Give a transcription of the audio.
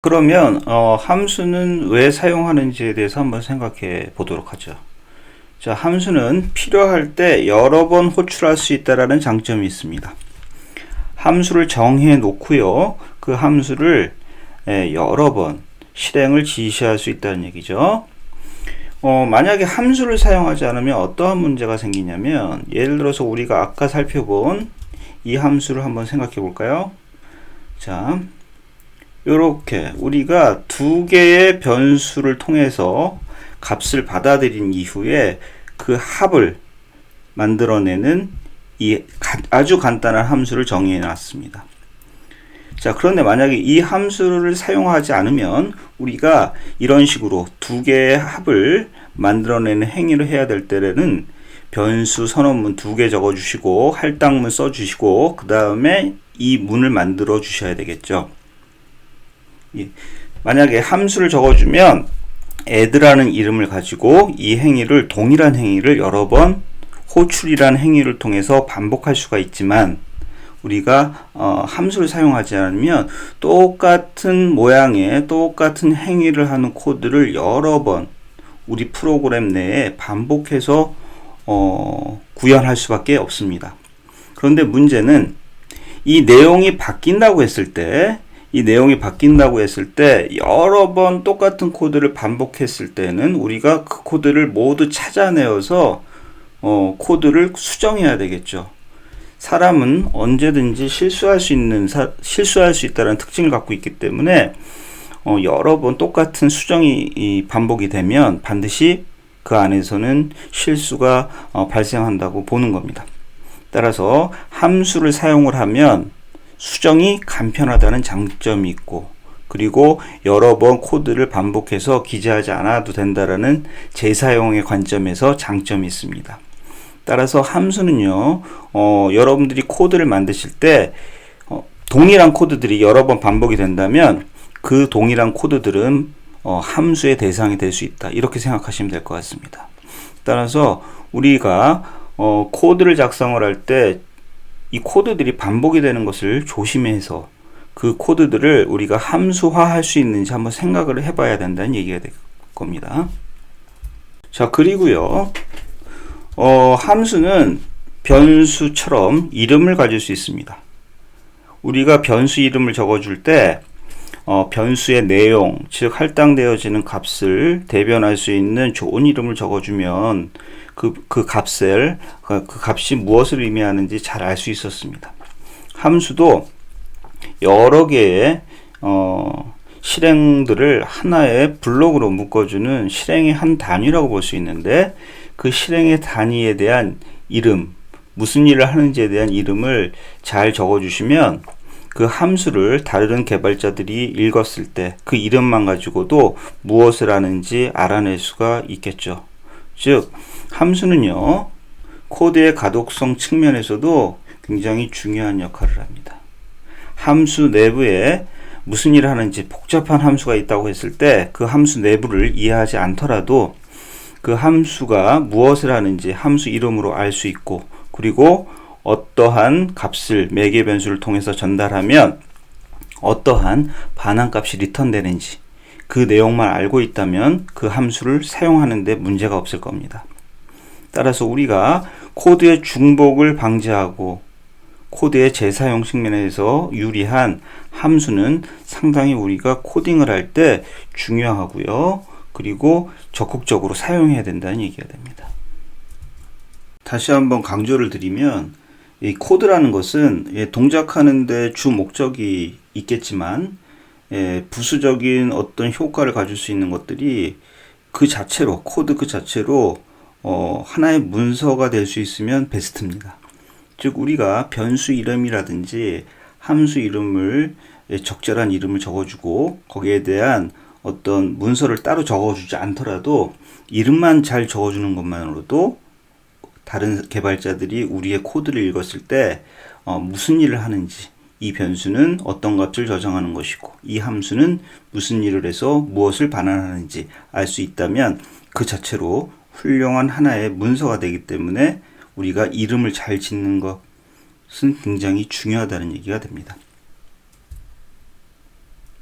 그러면 함수는 왜 사용하는지에 대해서 한번 생각해 보도록 하죠. 자, 함수는 필요할 때 여러 번 호출할 수 있다라는 장점이 있습니다. 함수를 정해 놓고요, 그 함수를 여러 번 실행을 지시할 수 있다는 얘기죠. 만약에 함수를 사용하지 않으면 어떠한 문제가 생기냐면, 예를 들어서 우리가 아까 살펴본 이 함수를 한번 생각해 볼까요? 자, 요렇게 우리가 두 개의 변수를 통해서 값을 받아들인 이후에 그 합을 만들어내는 이 아주 간단한 함수를 정의해 놨습니다. 자, 그런데 만약에 이 함수를 사용하지 않으면 우리가 이런 식으로 두 개의 합을 만들어내는 행위를 해야 될 때는 변수 선언문 두 개 적어 주시고 할당문 써 주시고 그 다음에 이 문을 만들어 주셔야 되겠죠. 만약에 함수를 적어주면 add라는 이름을 가지고 이 행위를, 동일한 행위를 여러 번 호출이라는 행위를 통해서 반복할 수가 있지만, 우리가 함수를 사용하지 않으면 똑같은 모양의 똑같은 행위를 하는 코드를 여러 번 우리 프로그램 내에 반복해서 구현할 수밖에 없습니다. 그런데 문제는 이 내용이 바뀐다고 했을 때, 여러 번 똑같은 코드를 반복했을 때는 우리가 그 코드를 모두 찾아내어서 코드를 수정해야 되겠죠. 사람은 언제든지 실수할 수 있다는 특징을 갖고 있기 때문에 여러 번 똑같은 수정이 반복이 되면 반드시 그 안에서는 실수가 발생한다고 보는 겁니다. 따라서 함수를 사용을 하면 수정이 간편하다는 장점이 있고, 그리고 여러 번 코드를 반복해서 기재하지 않아도 된다라는 재사용의 관점에서 장점이 있습니다. 따라서 함수는요, 여러분들이 코드를 만드실 때 동일한 코드들이 여러 번 반복이 된다면 그 동일한 코드들은 함수의 대상이 될 수 있다, 이렇게 생각하시면 될 것 같습니다. 따라서 우리가 코드를 작성을 할 때 이 코드들이 반복이 되는 것을 조심해서 그 코드들을 우리가 함수화할 수 있는지 한번 생각을 해봐야 된다는 얘기가 될 겁니다. 자, 그리고요, 함수는 변수처럼 이름을 가질 수 있습니다. 우리가 변수 이름을 적어줄 때 변수의 내용, 즉 할당되어지는 값을 대변할 수 있는 좋은 이름을 적어주면 그 값이 무엇을 의미하는지 잘 알 수 있었습니다. 함수도 여러 개의 실행들을 하나의 블록으로 묶어주는 실행의 한 단위라고 볼 수 있는데, 그 실행의 단위에 대한 이름, 무슨 일을 하는지에 대한 이름을 잘 적어주시면 그 함수를 다른 개발자들이 읽었을 때 그 이름만 가지고도 무엇을 하는지 알아낼 수가 있겠죠. 즉, 함수는요, 코드의 가독성 측면에서도 굉장히 중요한 역할을 합니다. 함수 내부에 무슨 일을 하는지 복잡한 함수가 있다고 했을 때 그 함수 내부를 이해하지 않더라도 그 함수가 무엇을 하는지 함수 이름으로 알 수 있고, 그리고 어떠한 값을 매개 변수를 통해서 전달하면 어떠한 반환값이 리턴되는지 그 내용만 알고 있다면 그 함수를 사용하는 데 문제가 없을 겁니다. 따라서 우리가 코드의 중복을 방지하고 코드의 재사용 측면에서 유리한 함수는 상당히 우리가 코딩을 할 때 중요하고요, 그리고 적극적으로 사용해야 된다는 얘기가 됩니다. 다시 한번 강조를 드리면, 이 코드라는 것은 동작하는데 주 목적이 있겠지만 부수적인 어떤 효과를 가질 수 있는 것들이 그 자체로, 코드 그 자체로 하나의 문서가 될 수 있으면 베스트입니다. 즉, 우리가 변수 이름이라든지 함수 이름을 적절한 이름을 적어주고 거기에 대한 어떤 문서를 따로 적어주지 않더라도 이름만 잘 적어주는 것만으로도 다른 개발자들이 우리의 코드를 읽었을 때 무슨 일을 하는지, 이 변수는 어떤 값을 저장하는 것이고 이 함수는 무슨 일을 해서 무엇을 반환하는지 알 수 있다면 그 자체로 훌륭한 하나의 문서가 되기 때문에 우리가 이름을 잘 짓는 것은 굉장히 중요하다는 얘기가 됩니다.